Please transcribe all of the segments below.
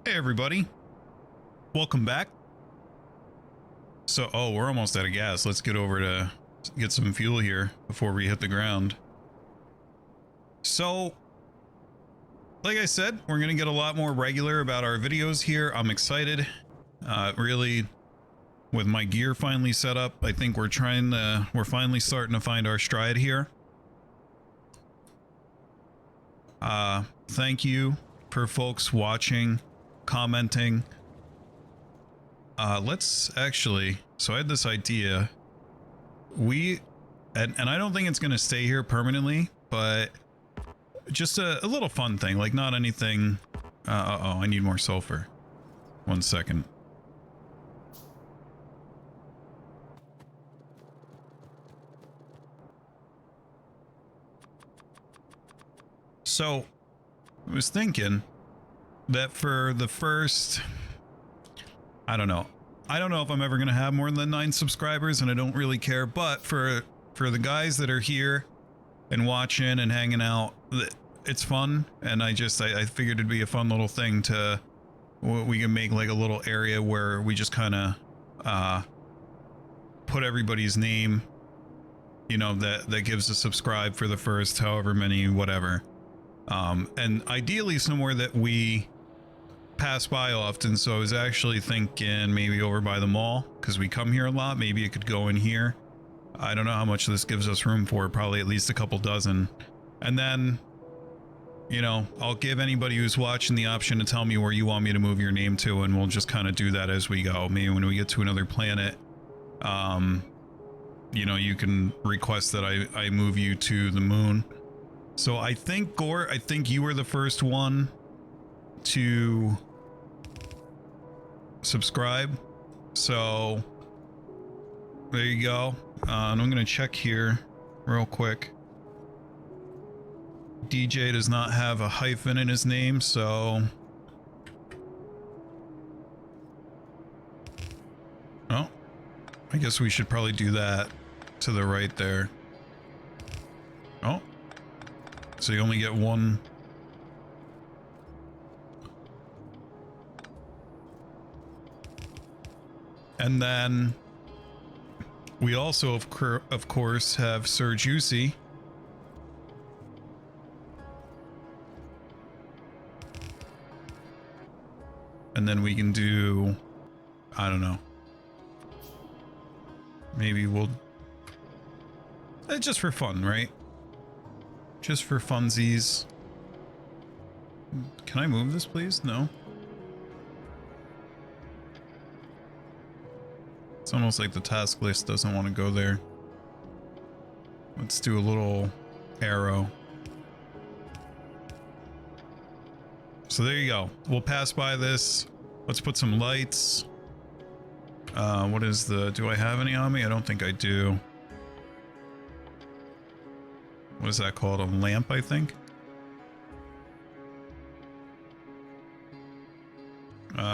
Hey everybody, welcome back. So, we're almost out of gas. Let's get over to get some fuel here before we hit the ground. So, like I said, we're going to get a lot more regular about our videos here. I'm excited. Really, with my gear finally set up, I think we're finally starting to find our stride here. Thank you for folks watching, commenting. Let's actually, so I had this idea. And I don't think it's going to stay here permanently, but just a little fun thing, like not anything. I need more sulfur. 1 second. So I was thinking that for the first, I don't know if I'm ever going to have more than 9 subscribers, and I don't really care, but for the guys that are here and watching and hanging out, it's fun, and I figured it'd be a fun little thing to, we can make like a little area where we just kind of put everybody's name, you know, that gives a subscribe for the first however many, whatever, and ideally somewhere that we pass by often. So I was actually thinking maybe over by the mall, because we come here a lot. Maybe it could go in here. I don't know how much this gives us room for, probably at least a couple dozen. And then, you know, I'll give anybody who's watching the option to tell me where you want me to move your name to, and we'll just kind of do that as we go. Maybe when we get to another planet, you know, you can request that I move you to the moon. So I think, Gore, I think you were the first one to subscribe. So there you go. And I'm going to check here real quick. DJ does not have a hyphen in his name, so... Oh, I guess we should probably do that to the right there. Oh, so you only get one. And then we also, of course, have Sir Juicy. And then we can do, I don't know. Maybe we'll, just for fun, right? Just for funsies. Can I move this, please? No. It's almost like the task list doesn't want to go there. Let's do a little arrow. So there you go. We'll pass by this. Let's put some lights. What is the... Do I have any on me? I don't think I do. What is that called? A lamp, I think?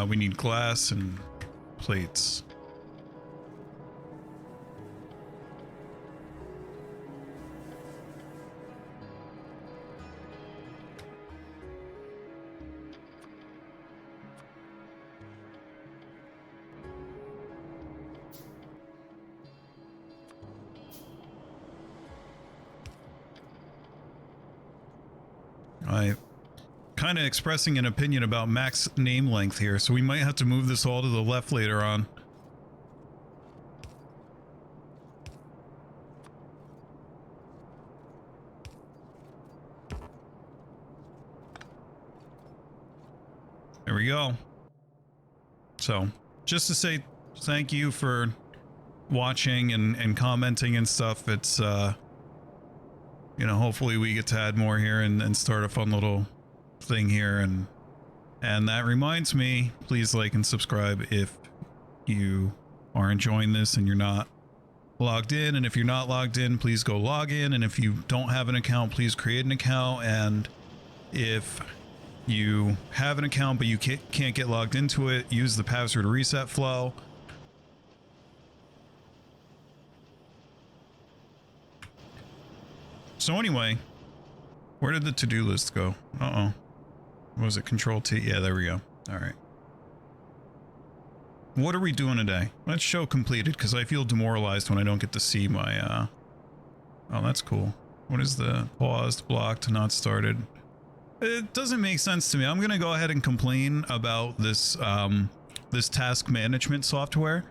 We need glass and plates. I'm kind of expressing an opinion about max name length here, so we might have to move this all to the left later on. There we go. So, just to say thank you for watching and commenting and stuff. It's, you know, hopefully we get to add more here and start a fun little thing here. And that reminds me, please like and subscribe if you are enjoying this and you're not logged in. And if you're not logged in, please go log in. And if you don't have an account, please create an account. And if you have an account but you can't get logged into it, use the password reset flow. So anyway, where did the to-do list go? Was it Control T? Yeah, there we go. All right. What are we doing today? Let's show completed, because I feel demoralized when I don't get to see my, Oh, that's cool. What is the paused, blocked, not started? It doesn't make sense to me. I'm going to go ahead and complain about this, this task management software.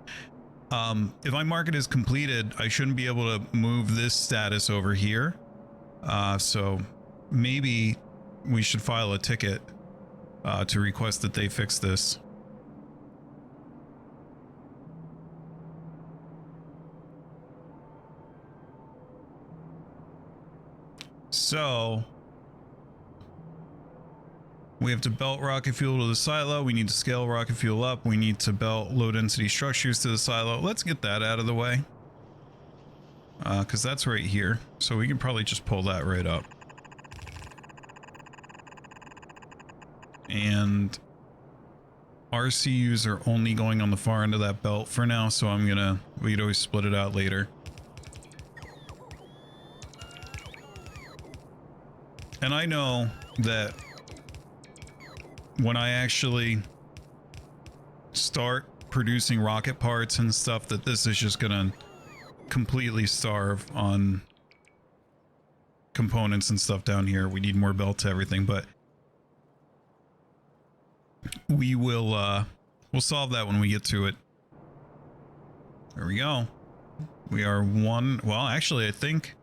If I mark it as completed, I shouldn't be able to move this status over here. So maybe we should file a ticket, to request that they fix this. So we have to belt rocket fuel to the silo. We need to scale rocket fuel up. We need to belt low density structures to the silo. Let's get that out of the way. Because that's right here. So we can probably just pull that right up. And RCUs are only going on the far end of that belt for now. So we could always split it out later. And I know that when I actually start producing rocket parts and stuff, that this is just gonna completely starve on components and stuff down here. We need more belt to everything, but we will we'll solve that when we get to it. There we go. We are one. Well, actually, I think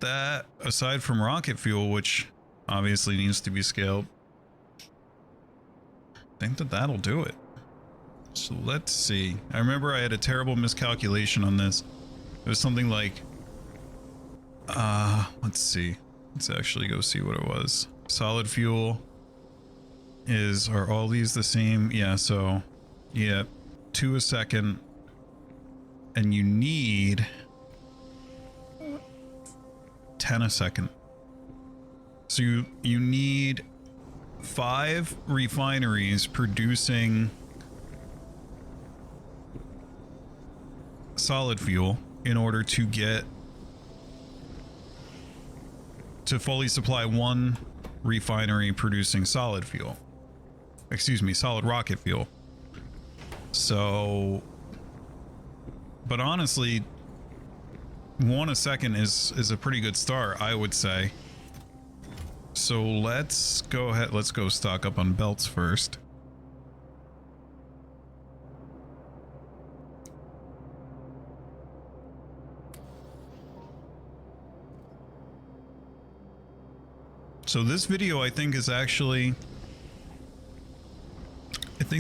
that aside from rocket fuel, which obviously needs to be scaled, I think that that'll do it. So let's see. I remember I had a terrible miscalculation on this. It was something like, let's see. Let's actually go see what it was. Solid fuel are all these the same? Yeah, so yeah, 2 a second. And you need 10 a second. So you need 5 refineries producing solid fuel in order to get to fully supply 1 refinery producing solid fuel. Excuse me, solid rocket fuel. So, but honestly, 1 a second is a pretty good start, I would say. So let's go ahead. Let's go stock up on belts first. So this video, I think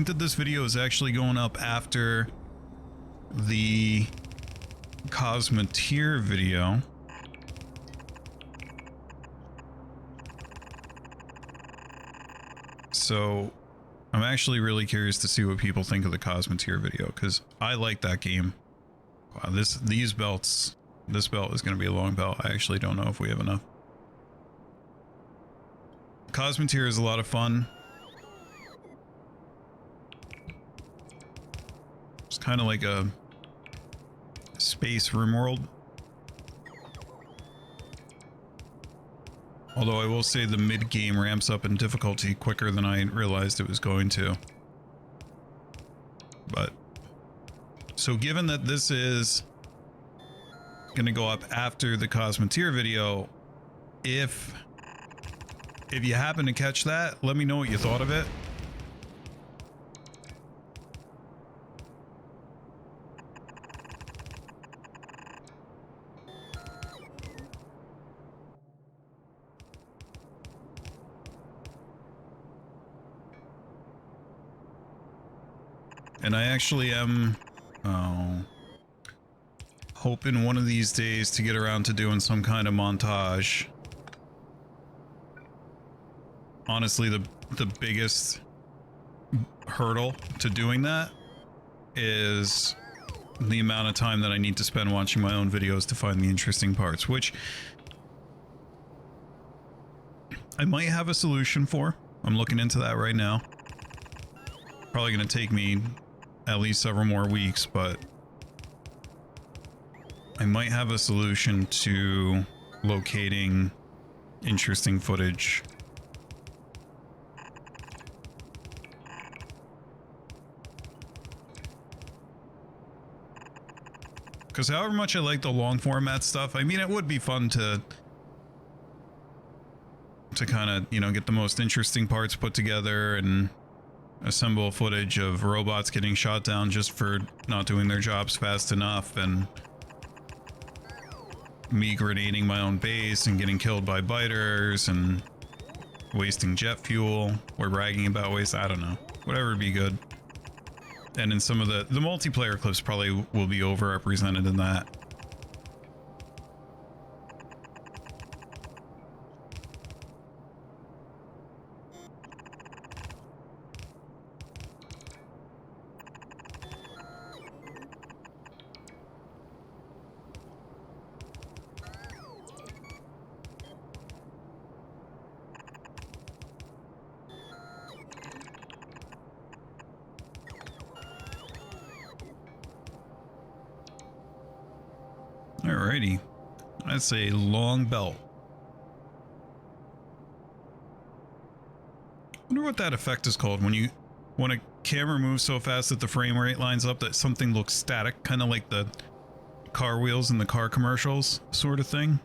that this video is actually going up after the Cosmeteer video. So I'm actually really curious to see what people think of the Cosmeteer video, because I like that game. Wow, this belt is going to be a long belt. I actually don't know if we have enough. Cosmeteer is a lot of fun. It's kind of like a space RimWorld. Although I will say the mid-game ramps up in difficulty quicker than I realized it was going to. But, so given that this is going to go up after the Cosmeteer video, if you happen to catch that, let me know what you thought of it. And I actually am hoping one of these days to get around to doing some kind of montage. Honestly, the biggest hurdle to doing that is the amount of time that I need to spend watching my own videos to find the interesting parts, which I might have a solution for. I'm looking into that right now. Probably going to take me at least several more weeks, but I might have a solution to locating interesting footage. Because however much I like the long format stuff, I mean, it would be fun to kind of, you know, get the most interesting parts put together and assemble footage of robots getting shot down just for not doing their jobs fast enough, and me grenading my own base and getting killed by biters and wasting jet fuel or bragging about waste. I don't know. Whatever would be good. And in some of the multiplayer clips probably will be overrepresented in that. Alrighty, that's a long belt. I wonder what that effect is called when a camera moves so fast that the frame rate lines up that something looks static, kind of like the car wheels in the car commercials sort of thing.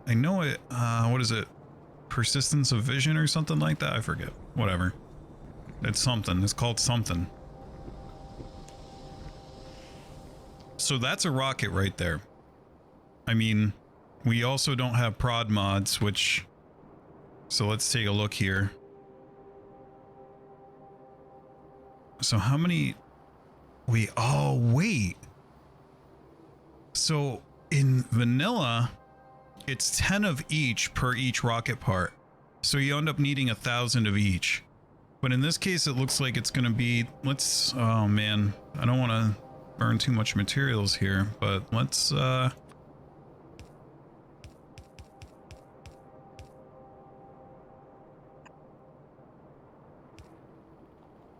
I know it, what is it? Persistence of vision or something like that? I forget. Whatever. It's something. It's called something. So that's a rocket right there. I mean, we also don't have prod mods, which... So let's take a look here. So how many... Oh, wait. So in vanilla, it's 10 of each per each rocket part. So you end up needing 1,000 of each. But in this case, it looks like it's going to be... Let's... Oh, man. I don't want to burn too much materials here, but let's...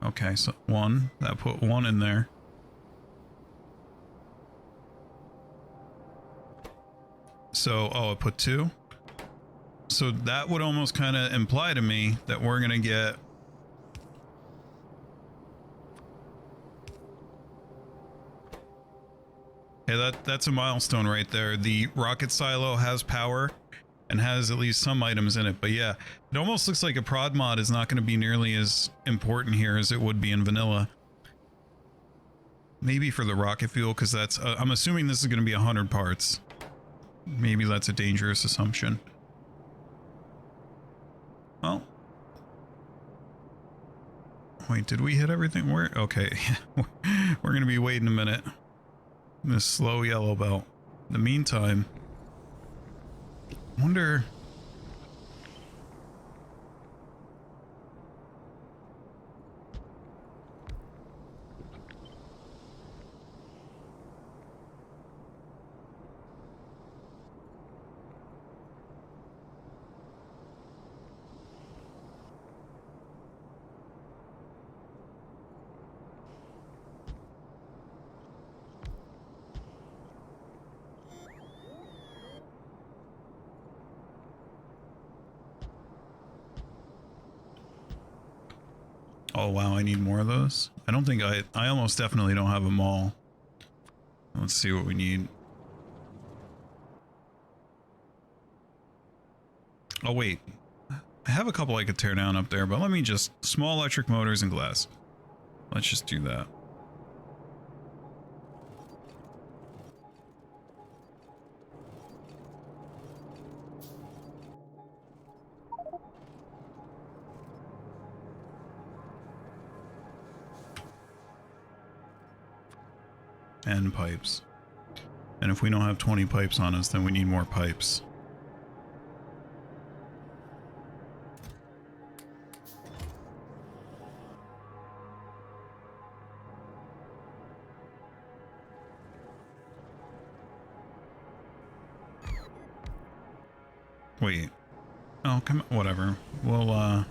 Okay, so one. That put one in there. So, oh, I put two. So that would almost kind of imply to me that we're going to get... Hey, that's a milestone right there. The rocket silo has power and has at least some items in it. But yeah, it almost looks like a prod mod is not going to be nearly as important here as it would be in vanilla. Maybe for the rocket fuel, because that's... I'm assuming this is going to be 100 parts. Maybe that's a dangerous assumption. Well. Wait, did we hit everything? Okay. We're going to be waiting a minute. This slow yellow belt. In the meantime... wonder... Oh wow, I need more of those. I don't think I almost definitely don't have them all. Let's see what we need. Oh wait, I have a couple I could tear down up there, but let me just... Small electric motors and glass. Let's just do that. And pipes. And if we don't have 20 pipes on us, then we need more pipes. Wait. Oh, come on. Whatever. We'll,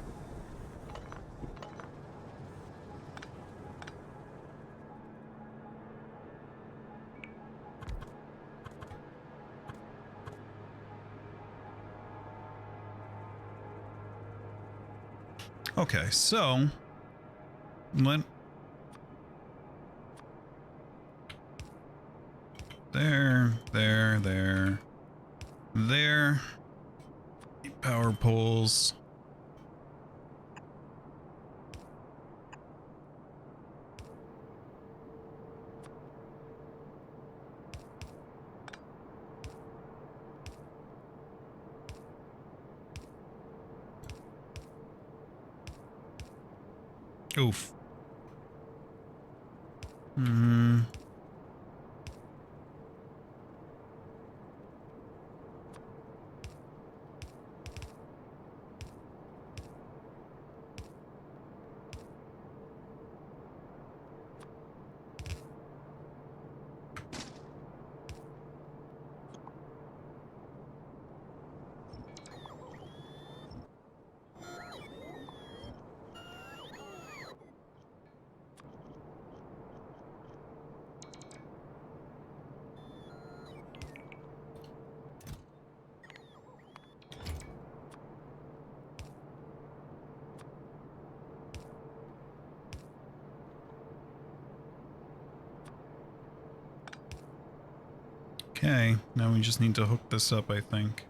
Okay, so... There. Power poles. Oof. Okay, now we just need to hook this up, I think.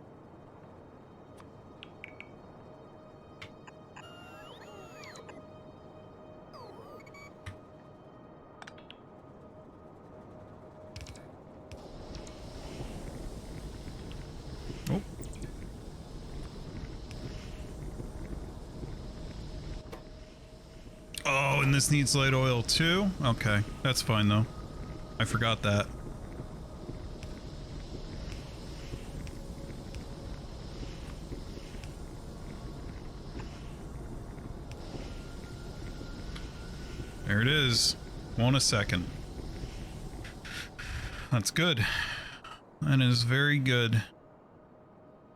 Oh. Oh, and this needs light oil too? Okay, that's fine though. I forgot that. There it is. Won't a second. That's good. That is very good.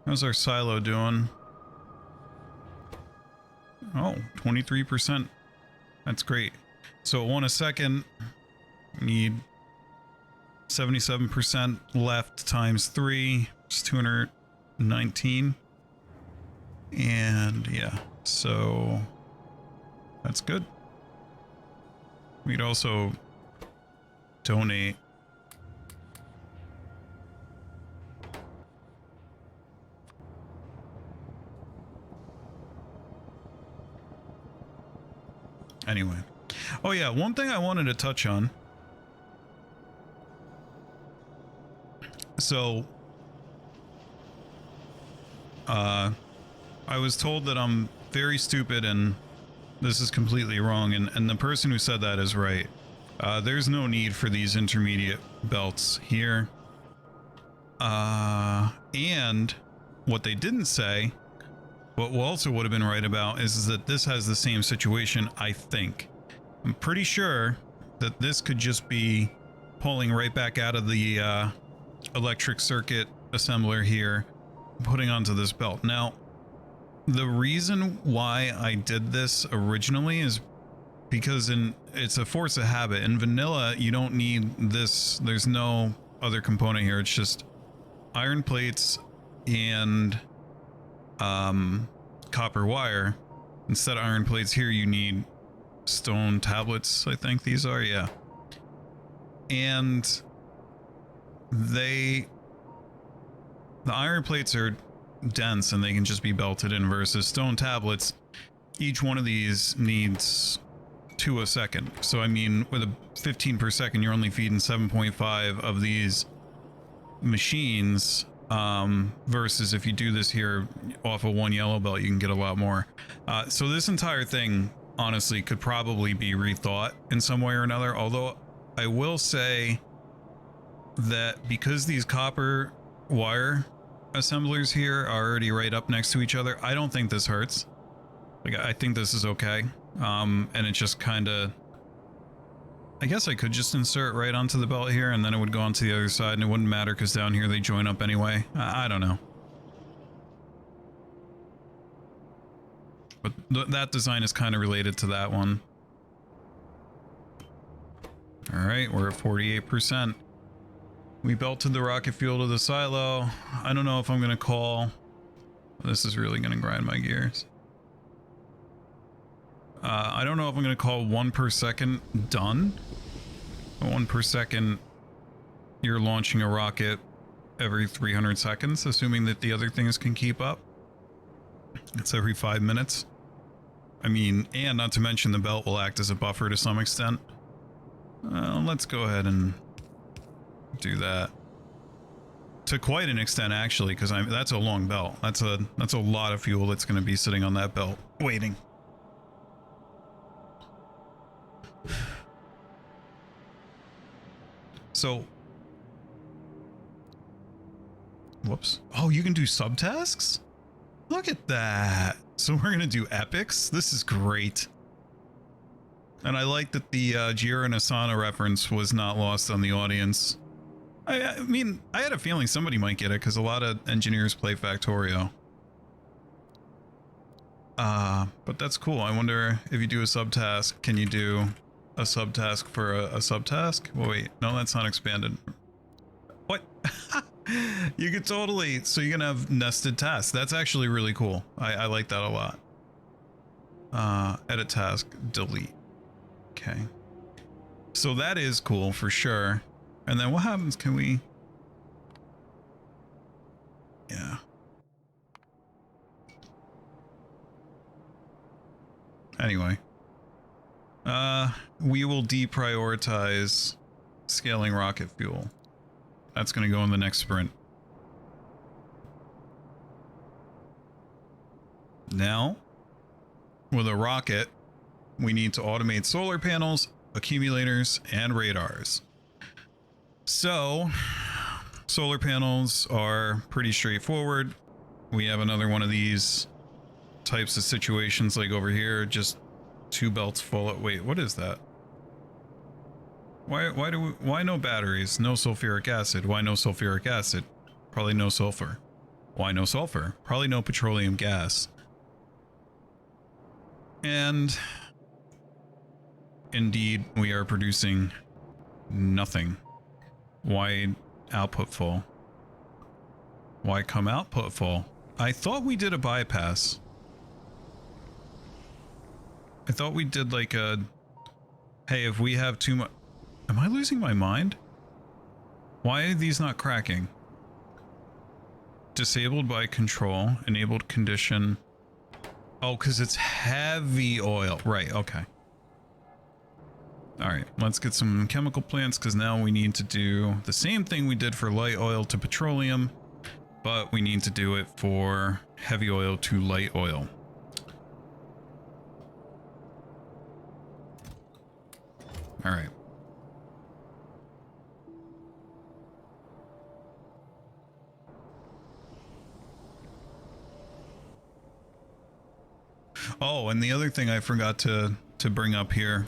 How's our silo doing? Oh, 23%. That's great. So it won a second. Need 77% left times 3. It's 219. And yeah, so that's good. We'd also donate. Anyway. Oh yeah, one thing I wanted to touch on. So, I was told that I'm very stupid and this is completely wrong, and the person who said that is right. There's no need for these intermediate belts here. And what they didn't say, what also would have been right about, is that this has the same situation, I think. I'm pretty sure that this could just be pulling right back out of the electric circuit assembler here, putting onto this belt. Now, the reason why I did this originally is because it's a force of habit. In vanilla, you don't need this. There's no other component here. It's just iron plates and copper wire. Instead of iron plates here, you need stone tablets, I think these are, yeah. And the iron plates are dense and they can just be belted in, versus stone tablets, each one of these needs 2 a second. So I mean, with a 15 per second, you're only feeding 7.5 of these machines, versus if you do this here off of one yellow belt, you can get a lot more. So this entire thing honestly could probably be rethought in some way or another, although I will say that because these copper wire assemblers here are already right up next to each other, I don't think this hurts. Like, I think this is okay. And it just kind of, I guess I could just insert right onto the belt here and then it would go onto the other side and it wouldn't matter because down here they join up anyway. I don't know. But that design is kind of related to that one. All right, we're at 48%. We belted the rocket fuel to the silo. I don't know if I'm going to call. This is really going to grind my gears. I don't know if I'm going to call 1 per second done. 1 per second you're launching a rocket every 300 seconds, assuming that the other things can keep up. It's every 5 minutes. I mean, and not to mention the belt will act as a buffer to some extent. Let's go ahead and do that. To quite an extent, actually, because that's a long belt. That's a lot of fuel that's going to be sitting on that belt, waiting. So, whoops. Oh, you can do subtasks? Look at that. So we're going to do epics? This is great. And I like that the Jira and Asana reference was not lost on the audience. I mean, I had a feeling somebody might get it because a lot of engineers play Factorio. But that's cool. I wonder if you do a subtask, can you do a subtask for a subtask? Well, wait, no, that's not expanded. What? You could totally, so you can have nested tasks. That's actually really cool. I like that a lot. Edit task, delete. Okay. So that is cool for sure. And then what happens? Can we? Yeah. Anyway. We will deprioritize scaling rocket fuel. That's going to go in the next sprint. Now, with a rocket, we need to automate solar panels, accumulators, and radars. So, solar panels are pretty straightforward. We have another one of these types of situations like over here, just 2 belts full of, wait, what is that? Why no batteries? No sulfuric acid. Why no sulfuric acid? Probably no sulfur. Why no sulfur? Probably no petroleum gas. And indeed, we are producing nothing. Why output full? Why come output full? I thought we did a bypass. I thought we did like a, hey, if we have too much, am I losing my mind? Why are these not cracking? Disabled by control, enabled condition. Oh, because it's heavy oil. Right, okay. All right, let's get some chemical plants because now we need to do the same thing we did for light oil to petroleum, but we need to do it for heavy oil to light oil. All right. Oh, and the other thing I forgot to bring up here,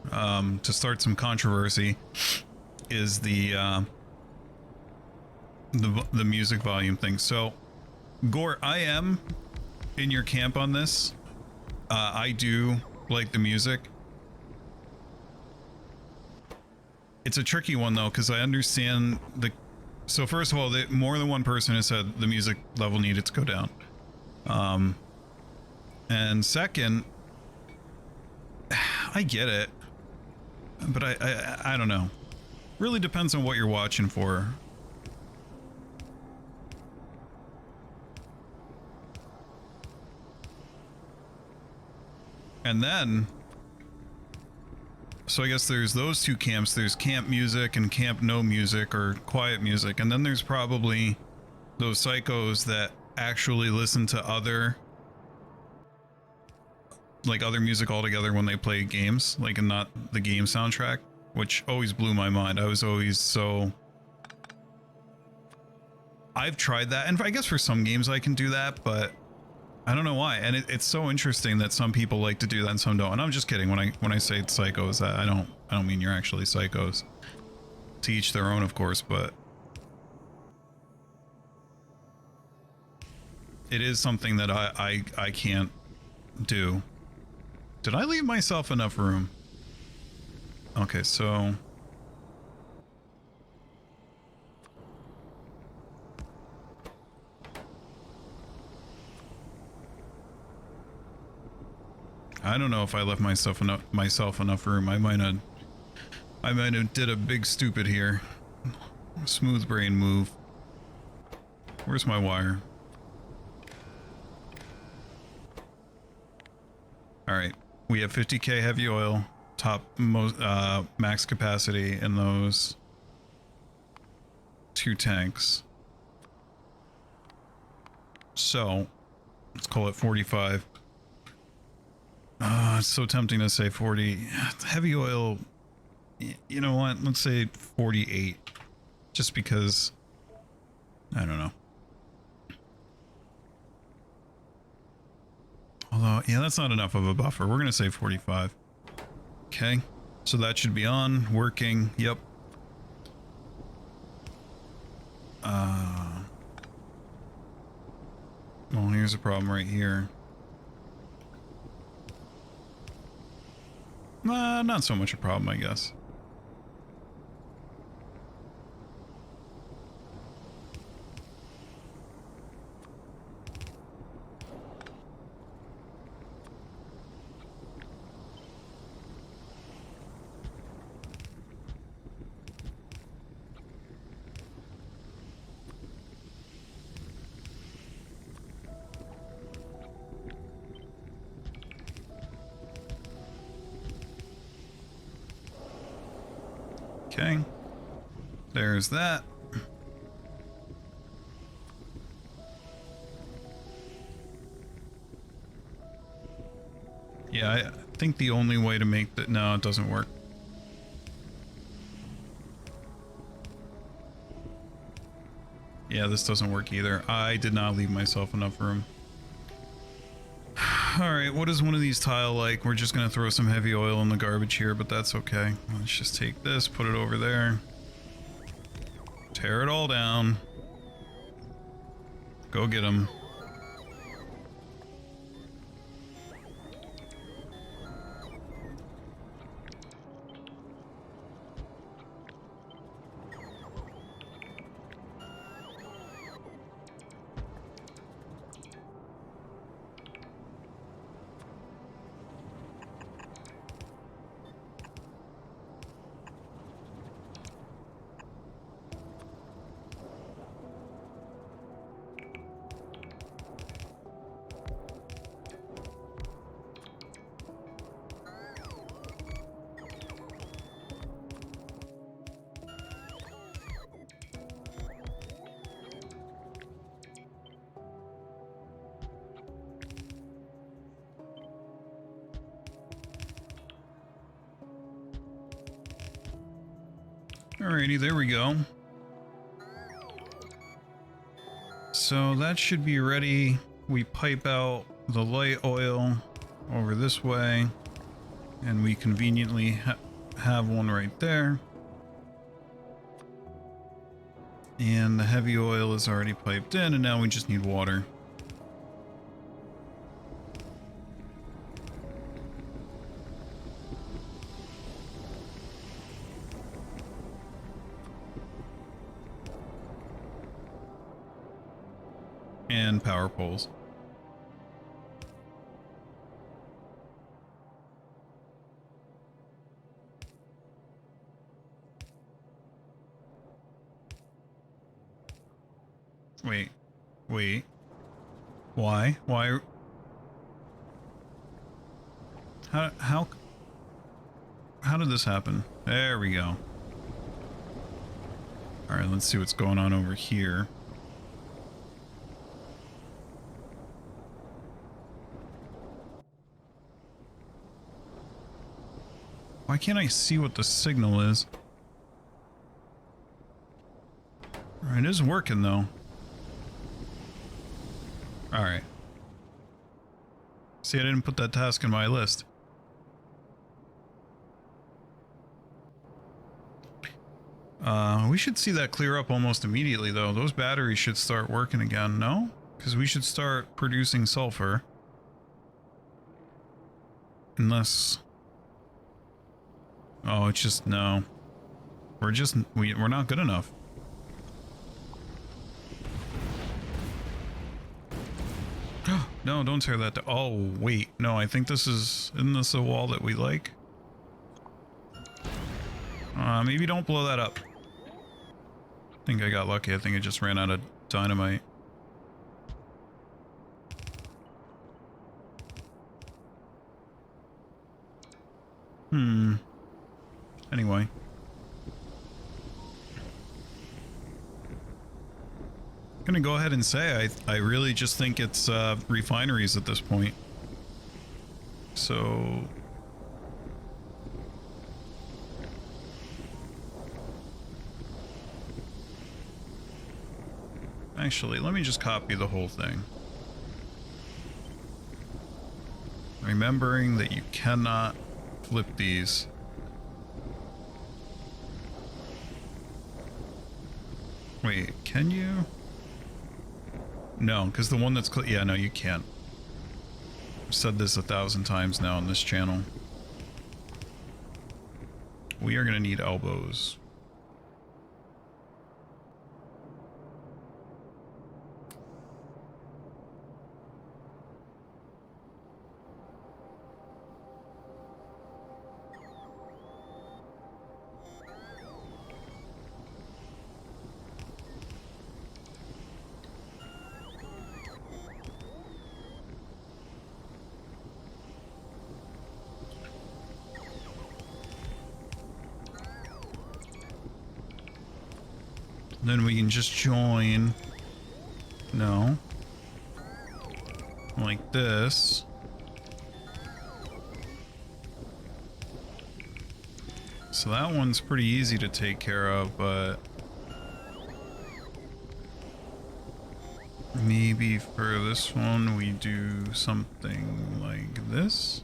to start some controversy, is the music volume thing. So, Gore, I am in your camp on this. I do like the music. It's a tricky one though, because I understand the. So first of all, more than one person has said the music level needed to go down. And second, I get it, but I don't know. Really depends on what you're watching for. And then, so I guess there's those two camps. There's camp music and camp no music or quiet music. And then there's probably those psychos that actually listen to other music altogether when they play games, like, and not the game soundtrack, which always blew my mind. I was always so... I've tried that, and I guess for some games I can do that, but I don't know why. And it's so interesting that some people like to do that and some don't. And I'm just kidding when I say psychos. I don't mean you're actually psychos. To each their own, of course, but it is something that I can't do. Did I leave myself enough room? Okay, so I don't know if I left myself enough room. I might have did a big stupid here. Smooth brain move. Where's my wire? Alright. We have 50k heavy oil. Top max capacity in those 2 tanks. So, let's call it 45. It's so tempting to say 40. Heavy oil, you know what? Let's say 48. Just because, I don't know. Although, yeah, that's not enough of a buffer. We're going to say 45. Okay. So that should be on, working. Yep. Well, here's a problem right here. Not so much a problem, I guess. Okay, there's that. Yeah, I think the only way to make that... No, it doesn't work. Yeah, this doesn't work either. I did not leave myself enough room. Alright, what is one of these tile like? We're just gonna throw some heavy oil in the garbage here, but that's okay. Let's just take this, put it over there. Tear it all down. Go get them. Alrighty, there we go. So that should be ready. We pipe out the light oil over this way, and we conveniently have one right there. And the heavy oil is already piped in, and now we just need water. And power poles. Wait. Why? How did this happen? There we go. All right, let's see what's going on over here. Why can't I see what the signal is? Alright, it is working though. Alright. See, I didn't put that task in my list. We should see that clear up almost immediately though. Those batteries should start working again, no? Because we should start producing sulfur. Unless... Oh, it's just, no. We're not good enough. No, don't tear that down. Oh, wait. No, I think this is... Isn't this a wall that we like? Maybe don't blow that up. think I got lucky. I think I just ran out of dynamite. Anyway. I'm gonna go ahead and say I really just think it's refineries at this point. So actually, let me just copy the whole thing. Remembering that you cannot flip these. Wait, can you? No, because the one that's yeah, no, you can't. I've said this 1,000 times now on this channel. We are gonna need elbows. Then we can just join. No. Like this. So that one's pretty easy to take care of, but maybe for this one we do something like this.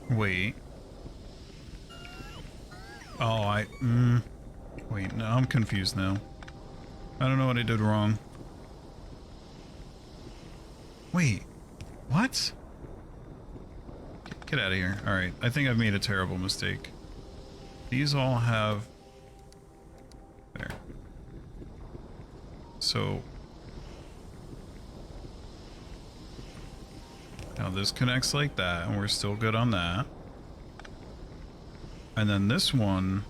Wait. Oh, wait, no, I'm confused now. I don't know what I did wrong. Wait. What? Get out of here. Alright, I think I've made a terrible mistake. These all have... There. So... Now this connects like that, and we're still good on that. And then this one...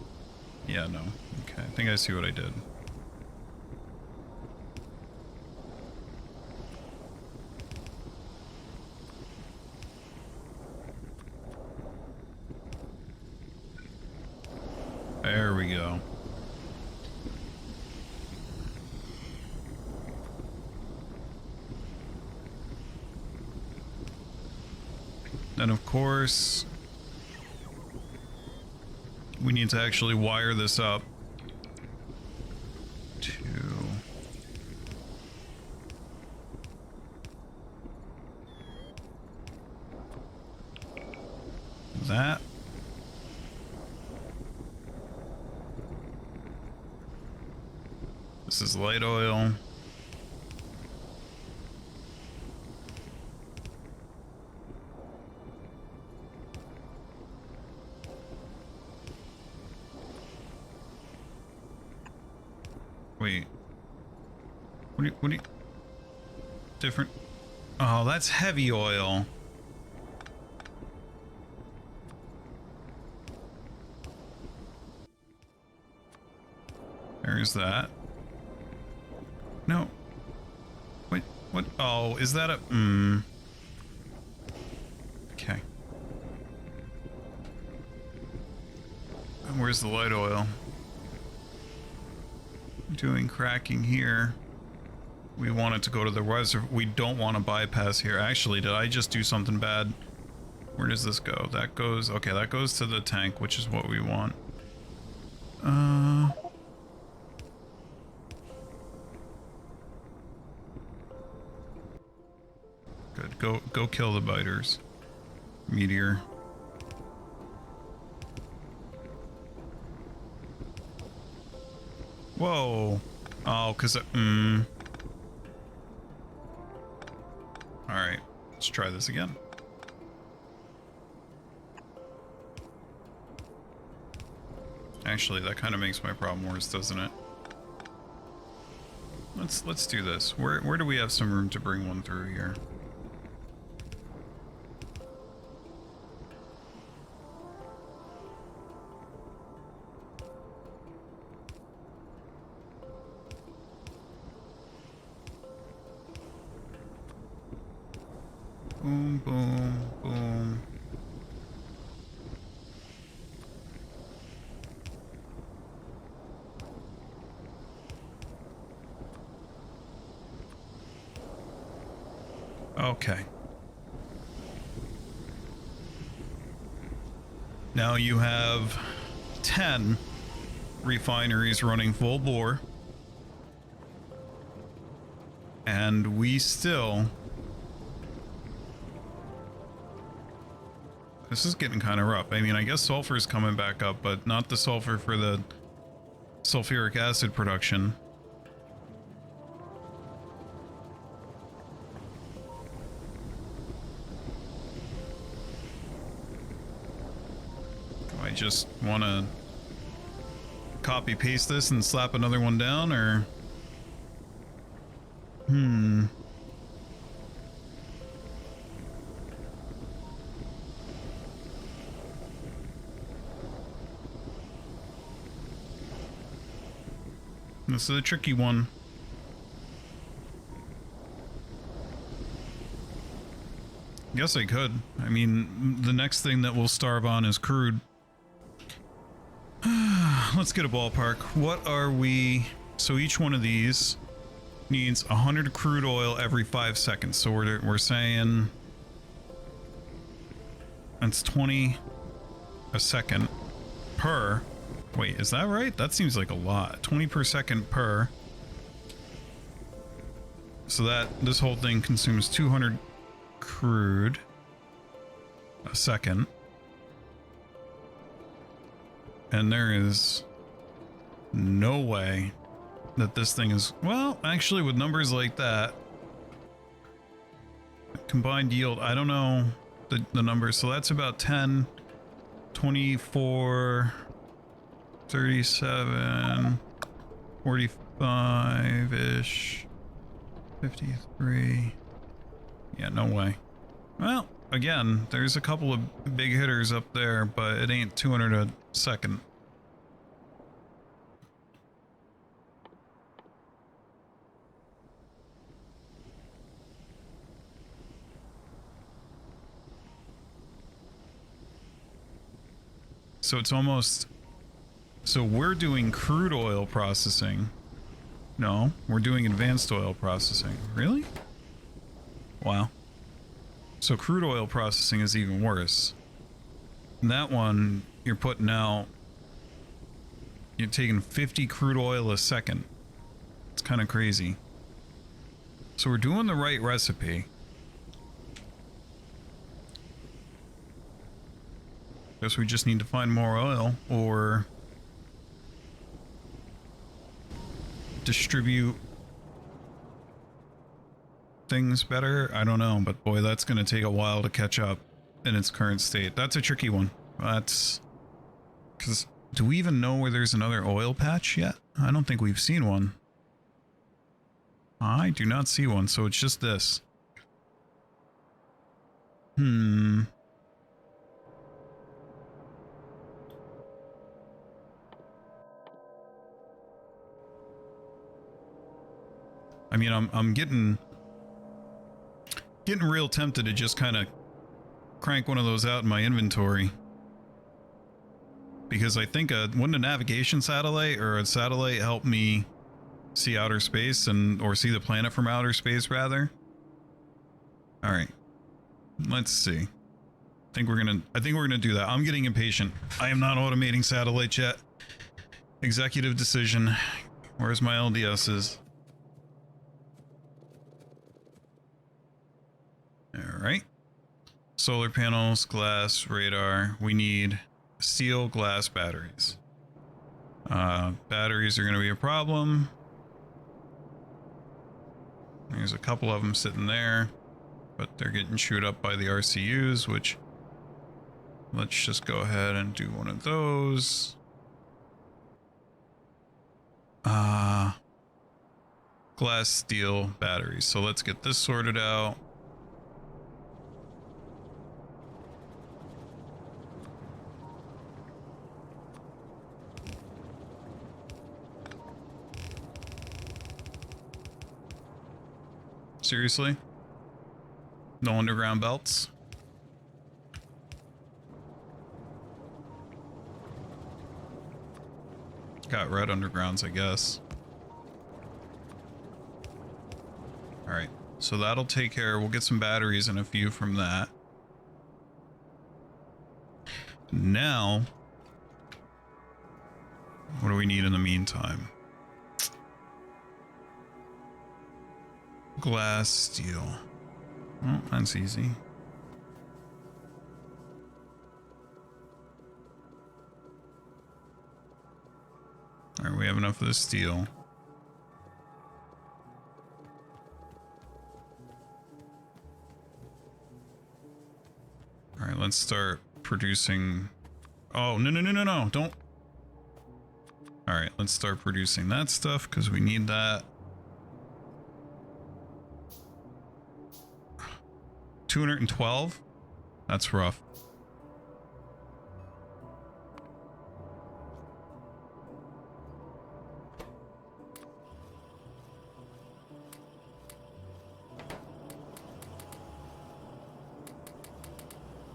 Yeah, no. Okay, I think I see what I did. There we go. And of course, we need to actually wire this up to that. This is light oil. Wait. What do you... Different... Oh, that's heavy oil. There's that. No. Wait, what? Oh, is that a... Okay. And where's the light oil? Doing cracking here. We want it to go to the reservoir. We don't want to bypass here. Actually, did I just do something bad? Where does this go? That goes... Okay, that goes to the tank, which is what we want. Good. Go kill the biters. Meteor. Whoa. Oh, because... try this again. Actually, that kind of makes my problem worse, doesn't it? Let's do this. Where do we have some room to bring one through here? Boom, boom, boom. Okay. Now you have 10 refineries running full bore. And we still... This is getting kind of rough. I mean, I guess sulfur is coming back up, but not the sulfur for the sulfuric acid production. Do I just want to copy paste this and slap another one down, or... This is a tricky one. Guess I could. I mean, the next thing that we'll starve on is crude. Let's get a ballpark. What are we... So each one of these needs 100 crude oil every 5 seconds. So we're saying... That's 20 a second per... Wait, is that right? That seems like a lot. 20 per second per. So that this whole thing consumes 200 crude a second. And there is no way that this thing is... Well, actually, with numbers like that, combined yield, I don't know the numbers. So that's about 10, 24... 37, 45-ish, 53. Yeah, no way. Well, again, there's a couple of big hitters up there, but it ain't 200 a second. So it's almost... So we're doing crude oil processing. No, we're doing advanced oil processing. Really? Wow. So crude oil processing is even worse. And that one, you're putting out... You're taking 50 crude oil a second. It's kind of crazy. So we're doing the right recipe. Guess we just need to find more oil, or... distribute things better. I don't know, but boy, that's going to take a while to catch up in its current state. That's a tricky one. That's because do we even know where there's another oil patch yet? I don't think we've seen one. I do not see one, so it's just this. I mean, I'm getting real tempted to just kind of crank one of those out in my inventory, because I think wouldn't a navigation satellite or a satellite help me see outer space or see the planet from outer space rather? All right, let's see. I think we're gonna do that. I'm getting impatient. I am not automating satellites yet. Executive decision. Where's my LDSs? All right. Solar panels, glass, radar. We need steel, glass, batteries. Batteries are going to be a problem. There's a couple of them sitting there. but they're getting chewed up by the RCUs, which let's just go ahead and do one of those. Glass, steel, batteries. So let's get this sorted out. Seriously? No underground belts? Got red undergrounds, I guess. Alright, so that'll take care. We'll get some batteries and a few from that. Now, what do we need in the meantime? Glass, steel. Oh, that's easy. Alright, we have enough of the steel. Alright, let's start producing... Oh, no, don't... Alright, let's start producing that stuff, because we need that. 212? That's rough.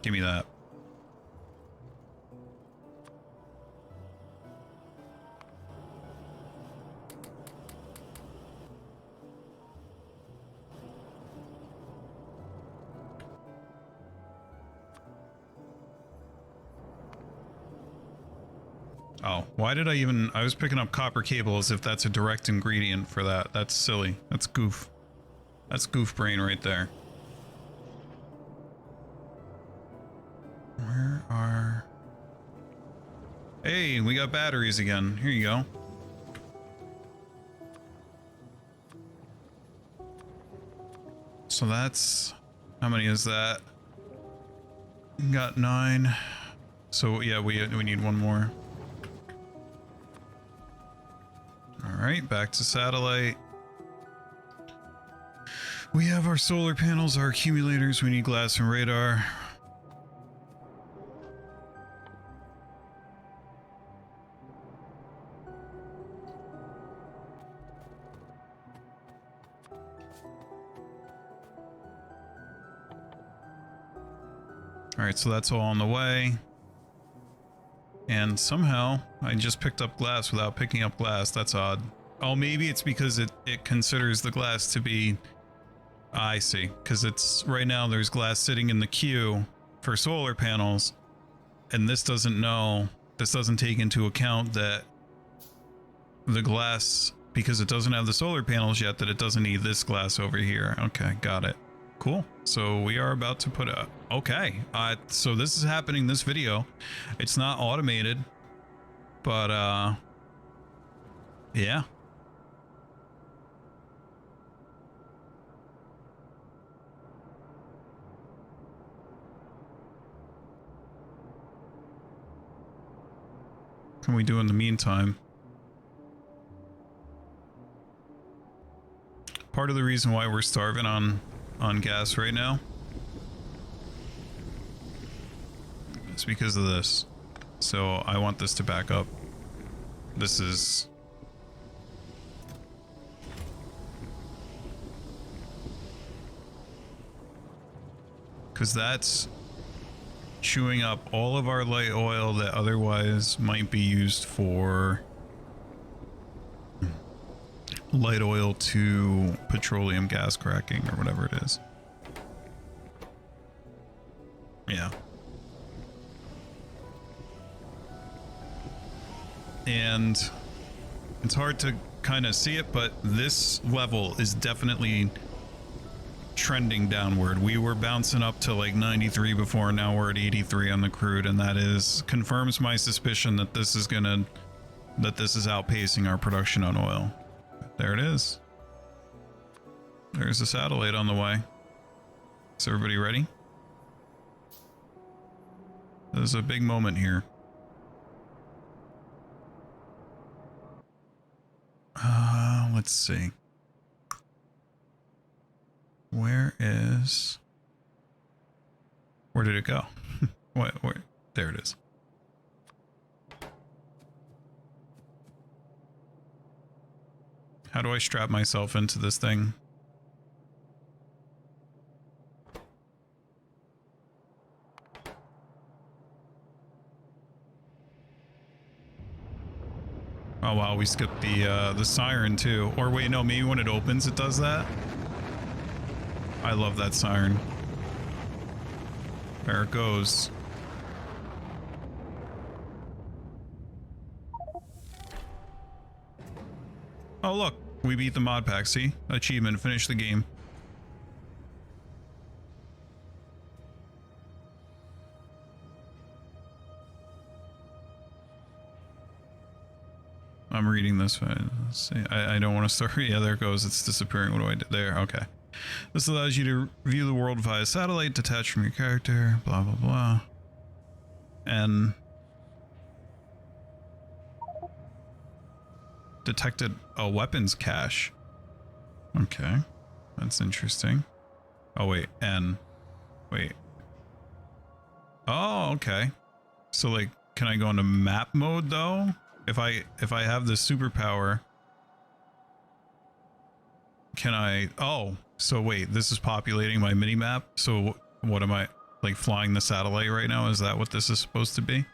Give me that. Oh, why did I was picking up copper cable as if that's a direct ingredient for that. That's silly. That's goof. That's goof brain right there. Where are... Hey, we got batteries again. Here you go. So that's... How many is that? Got 9. So yeah, we need one more. Alright, back to satellite. We have our solar panels, our accumulators, we need glass and radar. Alright, so that's all on the way. And somehow, I just picked up glass without picking up glass. That's odd. Oh, maybe it's because it considers the glass to be... I see. Because it's... Right now, there's glass sitting in the queue for solar panels. And this doesn't know... This doesn't take into account that the glass... Because it doesn't have the solar panels yet, that it doesn't need this glass over here. Okay, got it. Cool. So we are about to put a... Okay. So this is happening this video. It's not automated. But, yeah. What can we do in the meantime? Part of the reason why we're starving on gas right now is because of this. So I want this to back up. This is... Because that's chewing up all of our light oil that otherwise might be used for light oil to petroleum gas cracking or whatever it is. Yeah. And it's hard to kind of see it, but this level is definitely trending downward. We were bouncing up to like 93 before, now we're at 83 on the crude, and that is confirms my suspicion that this is outpacing our production on oil. There it is. There's a satellite on the way. Is everybody ready? There's a big moment here. Let's see. Where did it go? Where? There it is. How do I strap myself into this thing? Oh wow, we skipped the siren too. Or wait, no, maybe when it opens it does that. I love that siren. There it goes. Oh look, we beat the mod pack, see? Achievement, finish the game. I'm reading this. Let's see. I don't want to start. Yeah, there it goes. It's disappearing. What do I do? There. Okay. This allows you to view the world via satellite, detached from your character. Blah, blah, blah. And detected a weapons cache. Okay. That's interesting. Oh, wait. And wait. Oh, okay. So, like, can I go into map mode, though? If I have the superpower, can I? Oh, so wait, this is populating my mini map. So what am I, like, flying the satellite right now? Is that what this is supposed to be?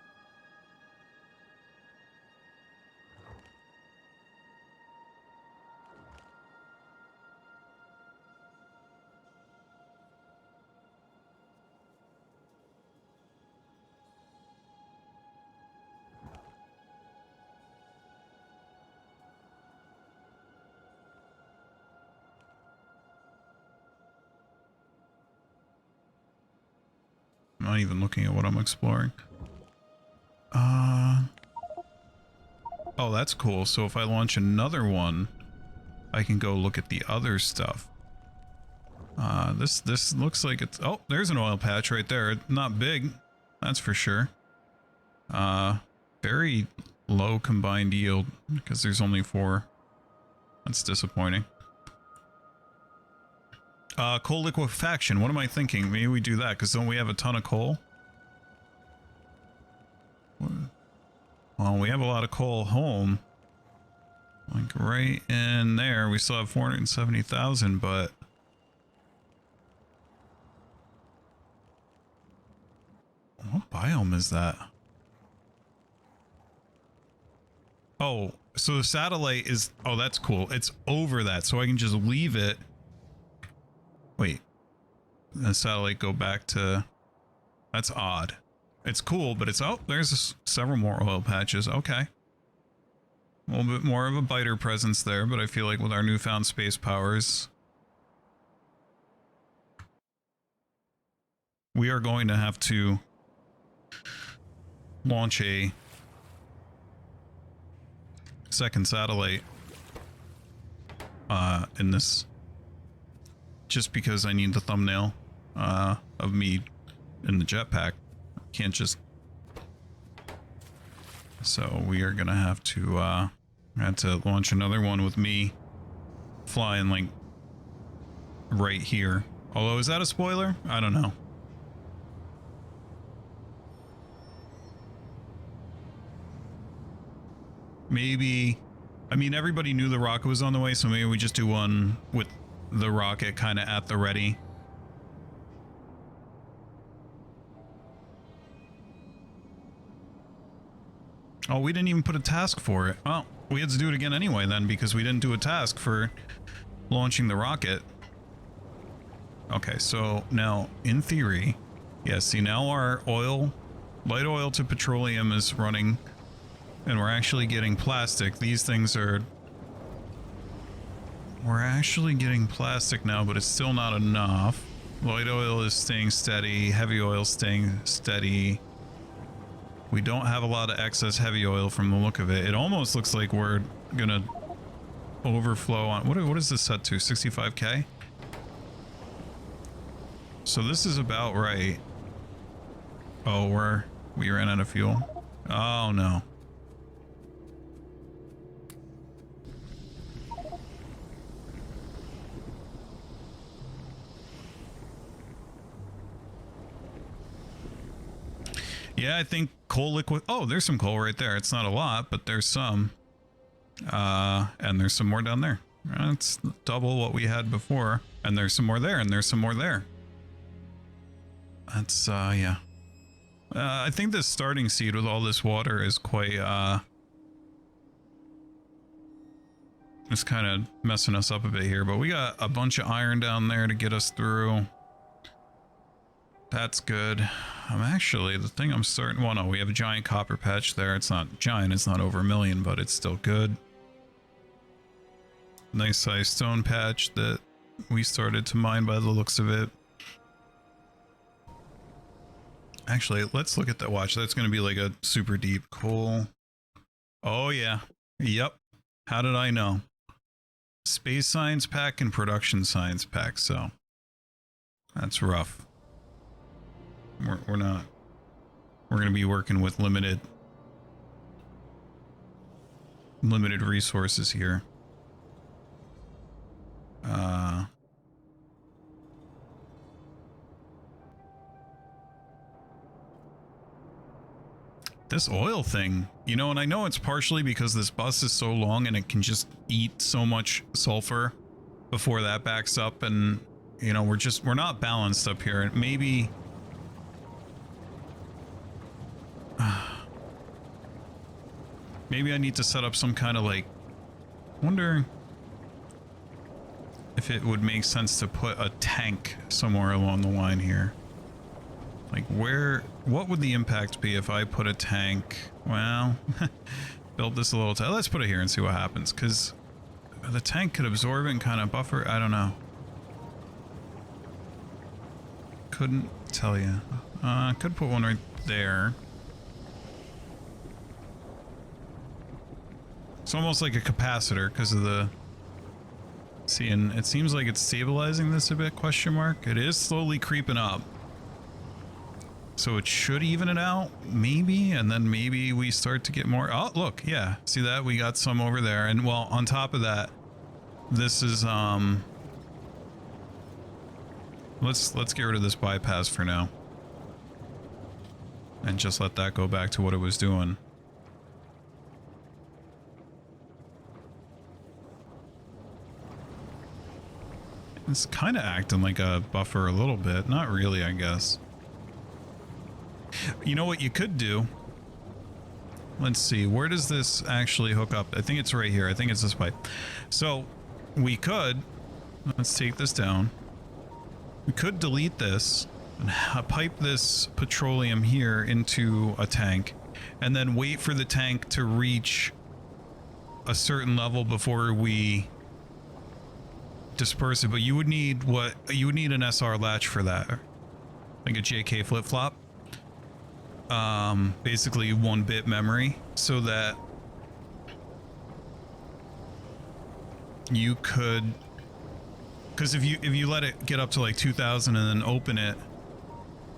I'm not even looking at what I'm exploring. Oh, that's cool. So if I launch another one, I can go look at the other stuff. This looks like it's, oh, there's an oil patch right there. Not big, that's for sure. Very low combined yield because there's only 4. That's disappointing. Coal liquefaction. What am I thinking? Maybe we do that because don't we have a ton of coal? Well, we have a lot of coal home. Like right in there, we still have 470,000, but what biome is that? Oh, so the satellite is, oh, that's cool. It's over that, so I can just leave it. Wait, the satellite go back to, that's odd. It's cool, but it's, oh, there's several more oil patches. Okay. A little bit more of a biter presence there, but I feel like with our newfound space powers, we are going to have to launch a second satellite in this, just because I need the thumbnail of me in the jetpack. Can't just, so we are gonna have to launch another one with me flying like right here. Although, is that a spoiler? I don't know. Maybe, I mean, everybody knew the rocket was on the way, so maybe we just do one with the rocket kind of at the ready. Oh, we didn't even put a task for it. Well, we had to do it again anyway then, because we didn't do a task for launching the rocket. Okay, so now, in theory, yeah, see, now our oil, light oil to petroleum is running, and we're actually getting plastic. These things are, we're actually getting plastic now, but it's still not enough. Light oil is staying steady, heavy oil staying steady. We don't have a lot of excess heavy oil from the look of it. It almost looks like we're gonna overflow on, what is this set to, 65k? So this is about right. Oh, we ran out of fuel. Oh no. Yeah, I think coal liquid. Oh, there's some coal right there. It's not a lot, but there's some. And there's some more down there. That's double what we had before. And there's some more there, and there's some more there. That's, yeah. I think this starting seed with all this water is quite, it's kind of messing us up a bit here, but we got a bunch of iron down there to get us through. That's good. I'm actually, the thing I'm starting, well, no, we have a giant copper patch there. It's not giant, it's not over 1 million, but it's still good. Nice sized stone patch that we started to mine by the looks of it. Actually, let's look at that watch. That's going to be like a super deep coal. Oh yeah. Yep. How did I know? Space science pack and production science pack, so that's rough. We're not. We're going to be working with limited resources here. This oil thing, you know, and I know it's partially because this bus is so long and it can just eat so much sulfur before that backs up, and you know, we're not balanced up here. Maybe maybe I need to set up some kind of like, wonder if it would make sense to put a tank somewhere along the line here. Like what would the impact be if I put a tank? Well, build this a little let's put it here and see what happens, because the tank could absorb it and kind of buffer. I don't know. Couldn't tell you. Could put one right there. It's almost like a capacitor because of the... See, and it seems like it's stabilizing this a bit, question mark. It is slowly creeping up. So it should even it out, maybe, and then maybe we start to get more. Oh, look, yeah. See that? We got some over there. And well, on top of that, this is let's get rid of this bypass for now. And just let that go back to what it was doing. It's kind of acting like a buffer a little bit. Not really, I guess. You know what you could do? Let's see. Where does this actually hook up? I think it's right here. I think it's this pipe. So we could... Let's take this down. We could delete this and pipe this petroleum here into a tank and then wait for the tank to reach a certain level before we disperse it. But you would need what? You would need an SR latch for that. Like a JK flip-flop. Basically 1-bit memory, so that you could, because if you let it get up to like 2000 and then open it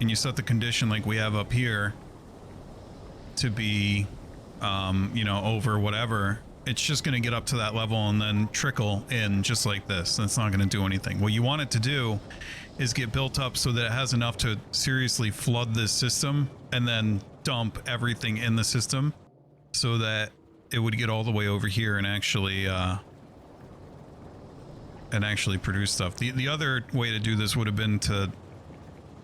and you set the condition like we have up here to be you know, over whatever, it's just going to get up to that level and then trickle in just like this. That's not going to do anything. What you want it to do is get built up so that it has enough to seriously flood this system and then dump everything in the system so that it would get all the way over here and actually produce stuff. The other way to do this would have been to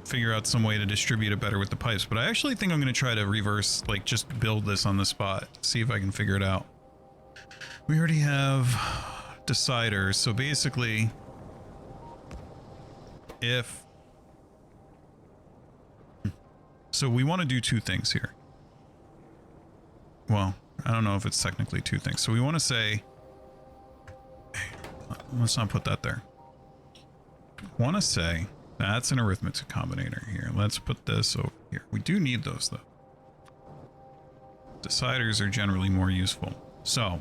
figure out some way to distribute it better with the pipes, but I actually think I'm going to try to reverse, like just build this on the spot, see if I can figure it out. We already have deciders, so basically so we want to do two things here. Well, I don't know if it's technically two things. So we want to say, hey, let's not put that there. Want to say that's an arithmetic combinator here. Let's put this over here. We do need those though. Deciders are generally more useful. So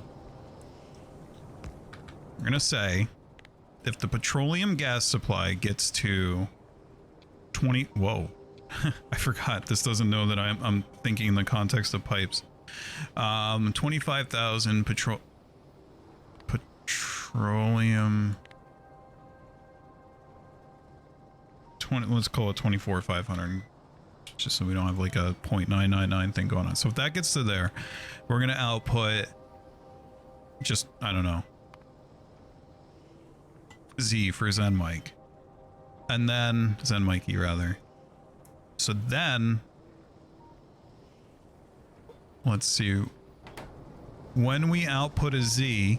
we're going to say if the petroleum gas supply gets to 20. Whoa. I forgot. This doesn't know that I'm thinking in the context of pipes. 25,000 petroleum. 20. Let's call it 24,500. Just so we don't have like a 0.999 thing going on. So if that gets to there, we're gonna output just, I don't know, Z for Zen Mike, and then Zen Mikey rather. So then let's see, when we output a Z,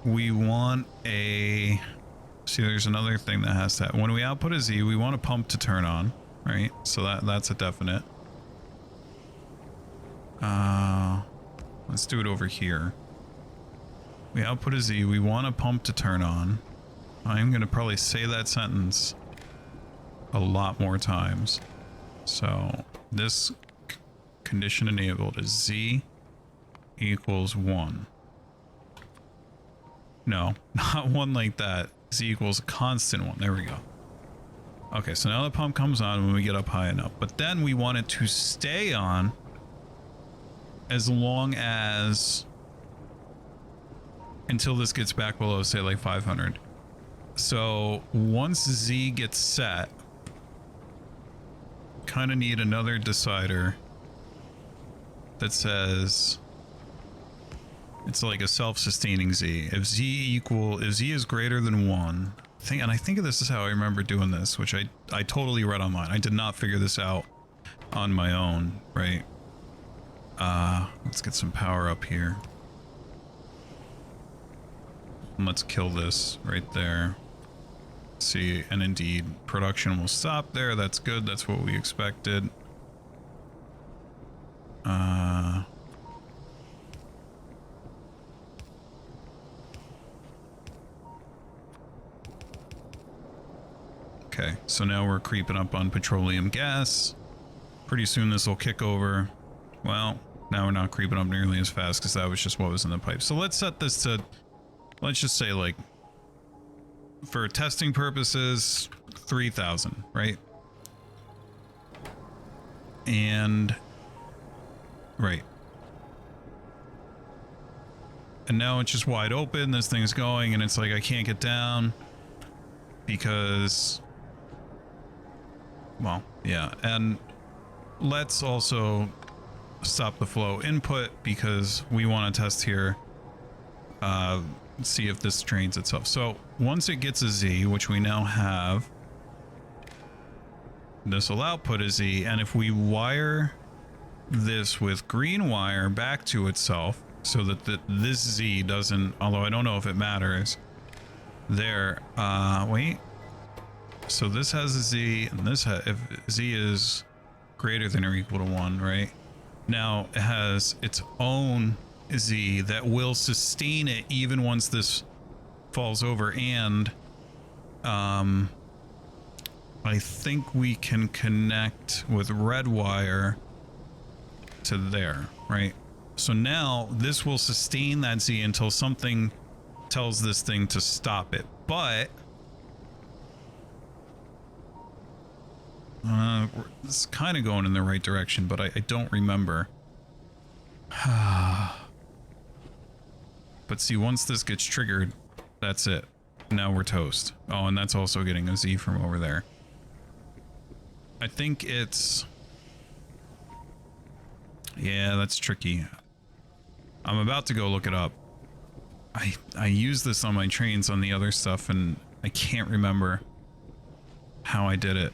we want a, see, there's another thing that has that. When we output a Z, we want a pump to turn on, right? So that's a definite. Let's do it over here. We output a Z, we want a pump to turn on. I'm gonna probably say that sentence a lot more times. So this condition enabled is Z equals 1. No, not 1 like that. Z equals a constant 1. There we go. Okay, so now the pump comes on when we get up high enough. But then we want it to stay on as long as, until this gets back below, say, like 500. So once Z gets set, kind of need another decider that says it's like a self-sustaining Z. If Z is greater than 1, I think this is how I remember doing this, which I totally read online. I did not figure this out on my own, right? Let's get some power up here. And let's kill this right there. See, and indeed, production will stop there. That's good. That's what we expected. Okay, so now we're creeping up on petroleum gas. Pretty soon this will kick over. Well, now we're not creeping up nearly as fast because that was just what was in the pipe. So let's set this to, let's just say, like, for testing purposes, 3,000, right? And right. And now it's just wide open. This thing's going and it's like I can't get down because, well, yeah. And let's also stop the flow input because we want to test here, see if this drains itself. So once it gets a Z, which we now have, this will output a Z, and if we wire this with green wire back to itself so that this Z doesn't, although I don't know if it matters there, wait, so this has a Z, and this if Z is greater than or equal to 1, right? Now it has its own Z that will sustain it even once this falls over, and I think we can connect with red wire to there, right? So now this will sustain that Z until something tells this thing to stop it. But it's kind of going in the right direction, but I don't remember. But see, once this gets triggered, that's it. Now we're toast. Oh, and that's also getting a Z from over there. I think it's, yeah, that's tricky. I'm about to go look it up. I use this on my trains on the other stuff, and I can't remember how I did it.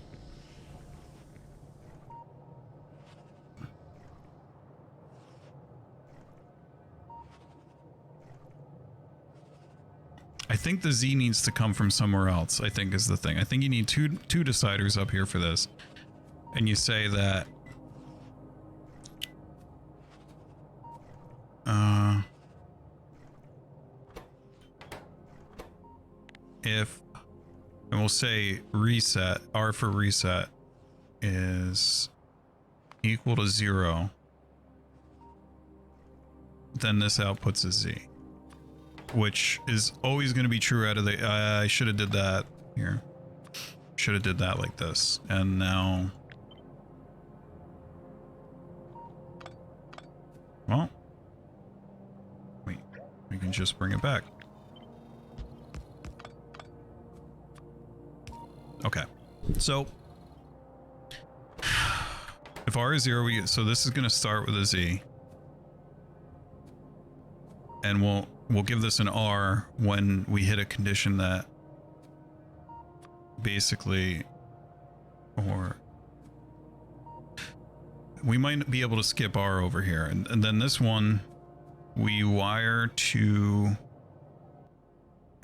I think the Z needs to come from somewhere else, I think is the thing. I think you need two deciders up here for this. And you say that if, and we'll say reset, R for reset is equal to 0, then this outputs a Z, which is always going to be true out of the, I should have did that here. Should have did that like this. And now, well, wait, we can just bring it back. Okay, so if R is 0, so this is going to start with a Z, and we'll give this an R when we hit a condition that basically, or we might be able to skip R over here, and then this one we wire to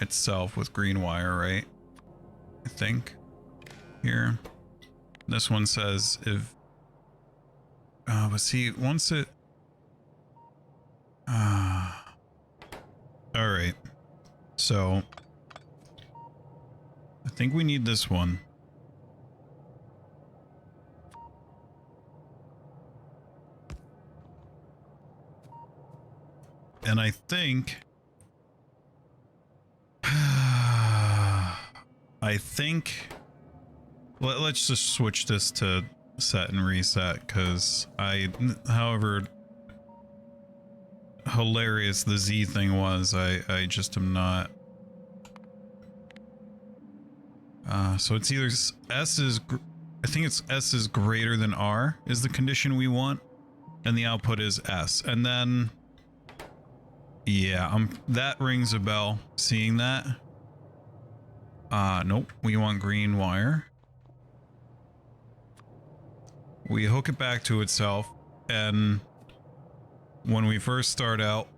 itself with green wire, right? I think here this one says if but see, once it all right, so I think we need this one. And I think let's just switch this to set and reset, because however hilarious the Z thing was, I just am not. So it's either S is, I think it's S is greater than R is the condition we want, and the output is S. And then, yeah, that rings a bell, seeing that. Nope, we want green wire. We hook it back to itself, and when we first start out,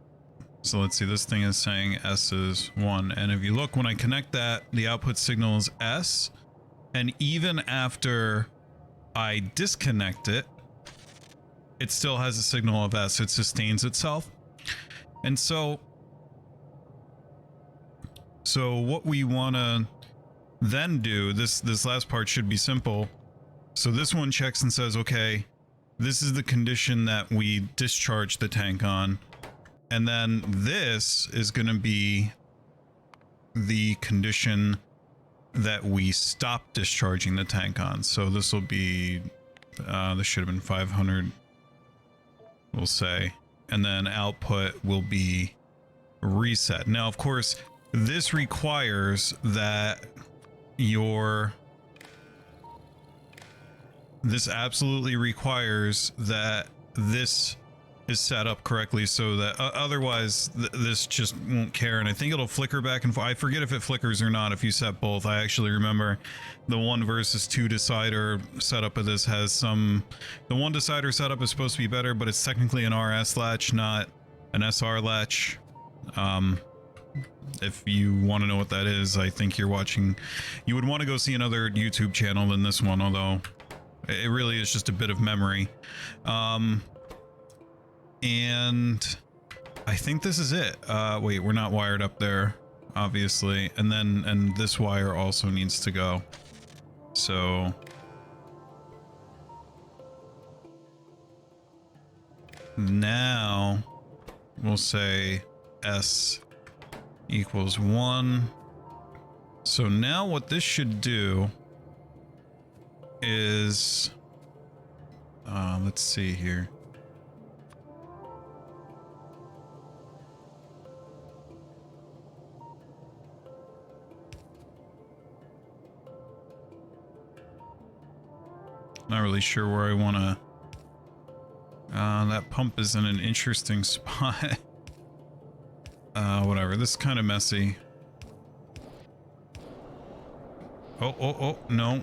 so let's see, this thing is saying S is 1, and if you look, when I connect that, the output signal is S, and even after I disconnect it, it still has a signal of S. It sustains itself. And so what we want to then do, this last part should be simple. So this one checks and says, okay, this is the condition that we discharge the tank on. And then this is going to be the condition that we stop discharging the tank on. So this will be, this should have been 500, we'll say. And then output will be reset. Now, of course, this requires that this absolutely requires that this is set up correctly, so that otherwise this just won't care. And I think it'll flicker back and forth. I forget if it flickers or not if you set both. I actually remember the 1 versus 2 decider setup of this has some, the 1 decider setup is supposed to be better, but it's technically an RS latch, not an SR latch. If you want to know what that is, I think you would want to go see another YouTube channel than this one, although it really is just a bit of memory. And I think this is it. Wait, we're not wired up there, obviously. And this wire also needs to go. So now we'll say S equals 1. So now what this should do is, let's see here. Not really sure where I want to. That pump is in an interesting spot. Whatever. This is kind of messy. Oh, no.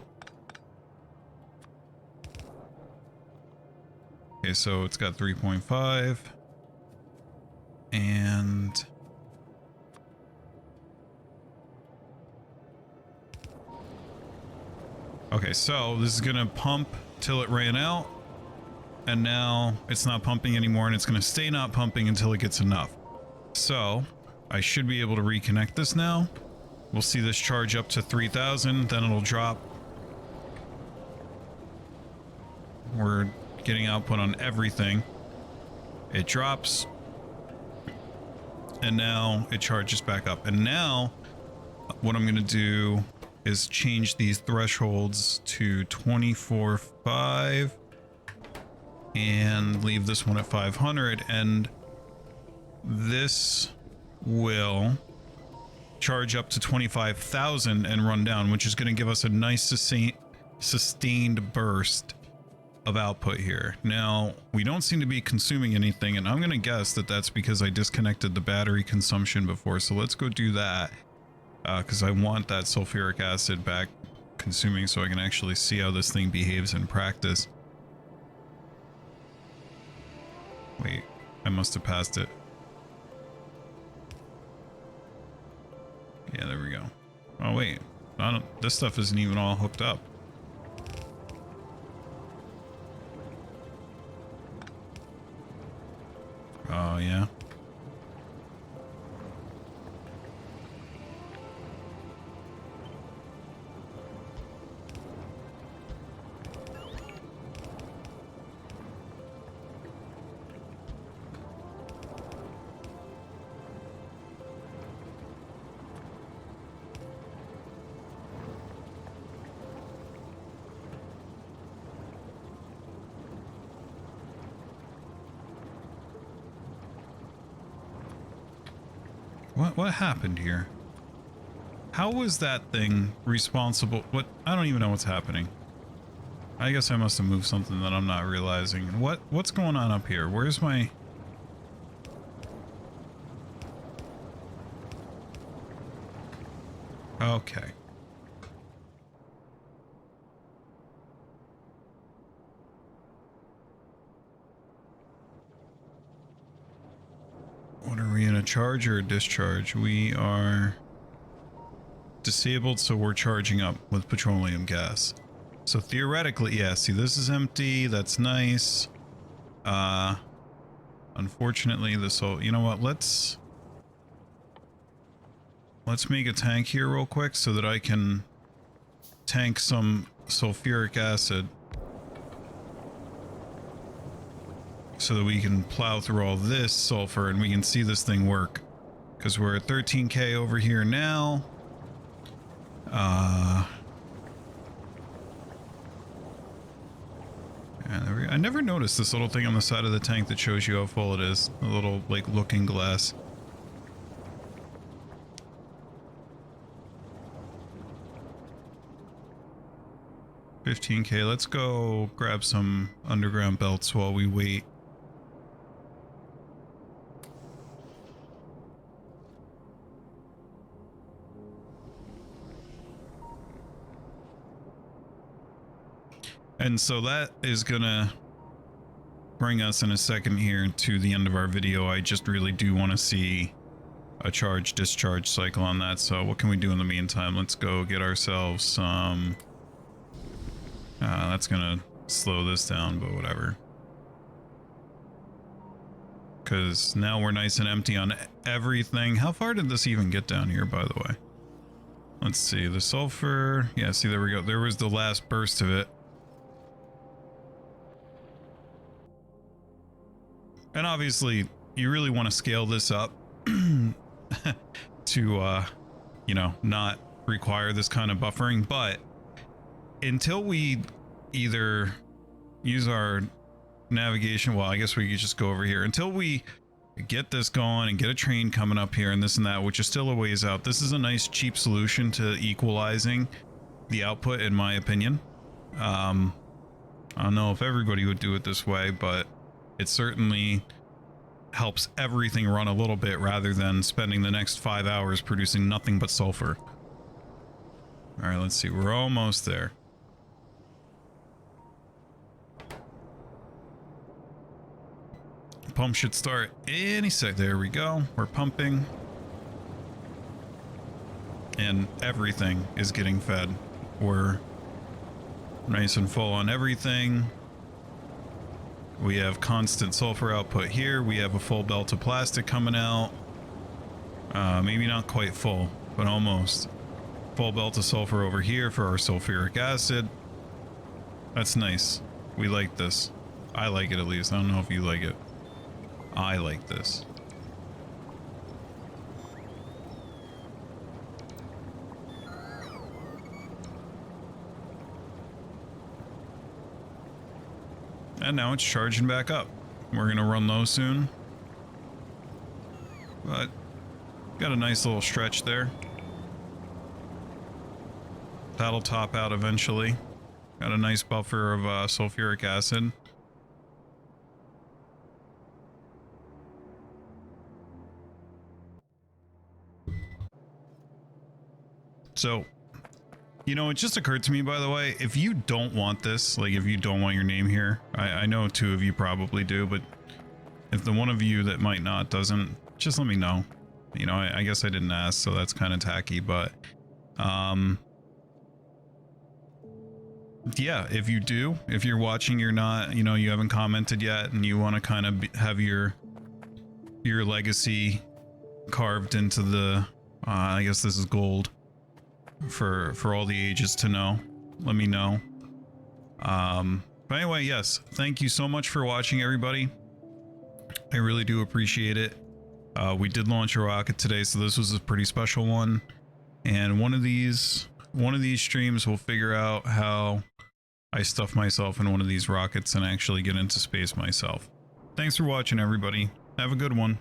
Okay, so it's got 3.5. And okay, so this is gonna pump till it ran out, and now it's not pumping anymore, and it's gonna stay not pumping until it gets enough. So I should be able to reconnect this now. We'll see this charge up to 3,000, then it'll drop. We're getting output on everything. It drops, and now it charges back up. And now what I'm gonna do is change these thresholds to 24.5 and leave this one at 500, and this will charge up to 25,000 and run down, which is going to give us a nice sustained burst of output here. Now, we don't seem to be consuming anything, and I'm going to guess that that's because I disconnected the battery consumption before. So let's go do that, because I want that sulfuric acid back consuming so I can actually see how this thing behaves in practice. Wait, I must have passed it. Yeah, there we go. Oh wait, this stuff isn't even all hooked up. Oh yeah. What happened here? How was that thing responsible? What? I don't even know what's happening. I guess I must have moved something that I'm not realizing. What's going on up here? Where's my... Okay. What are we in, a charge or a discharge? We are disabled, so we're charging up with petroleum gas. So theoretically, yeah, see, this is empty. That's nice. Unfortunately, this whole... You know what? Let's make a tank here real quick so that I can tank some sulfuric acid, so that we can plow through all this sulfur and we can see this thing work. Because we're at 13k over here now. I never noticed this little thing on the side of the tank that shows you how full it is. A little, like, looking glass. $15k. Let's go grab some underground belts while we wait. And so that is gonna bring us in a second here to the end of our video. I just really do want to see a charge discharge cycle on that. So what can we do in the meantime? Let's go get ourselves some... that's gonna slow this down, but whatever. Because now we're nice and empty on everything. How far did this even get down here, by the way? Let's see, the sulfur. Yeah, see, there we go. There was the last burst of it. And obviously, you really want to scale this up to, you know, not require this kind of buffering. But until we either use our navigation, well, I guess we could just go over here. Until we get this going and get a train coming up here and this and that, which is still a ways out, this is a nice cheap solution to equalizing the output, in my opinion. I don't know if everybody would do it this way, but it certainly helps everything run a little bit rather than spending the next 5 hours producing nothing but sulfur. All right, let's see. We're almost there. Pump should start any sec. There we go. We're pumping. And everything is getting fed. We're nice and full on everything. We have constant sulfur output here. We have a full belt of plastic coming out. Maybe not quite full, but almost. Full belt of sulfur over here for our sulfuric acid. That's nice. We like this. I like it, at least. I don't know if you like it. I like this. And now it's charging back up. We're gonna run low soon. But got a nice little stretch there. That'll top out eventually. Got a nice buffer of sulfuric acid. So, you know, it just occurred to me, by the way, if you don't want this, like if you don't want your name here, I know two of you probably do, but if the one of you that might not doesn't, just let me know. You know, I guess I didn't ask, so that's kind of tacky, but yeah, if you do, if you're watching, you're not, you know, you haven't commented yet and you want to kind of have your legacy carved into the I guess this is gold for all the ages to know, let me know. But anyway, yes, thank you so much for watching, everybody. I really do appreciate it. We did launch a rocket today, so this was a pretty special one, and one of these streams we'll figure out how I stuff myself in one of these rockets and actually get into space myself. Thanks for watching, everybody. Have a good one.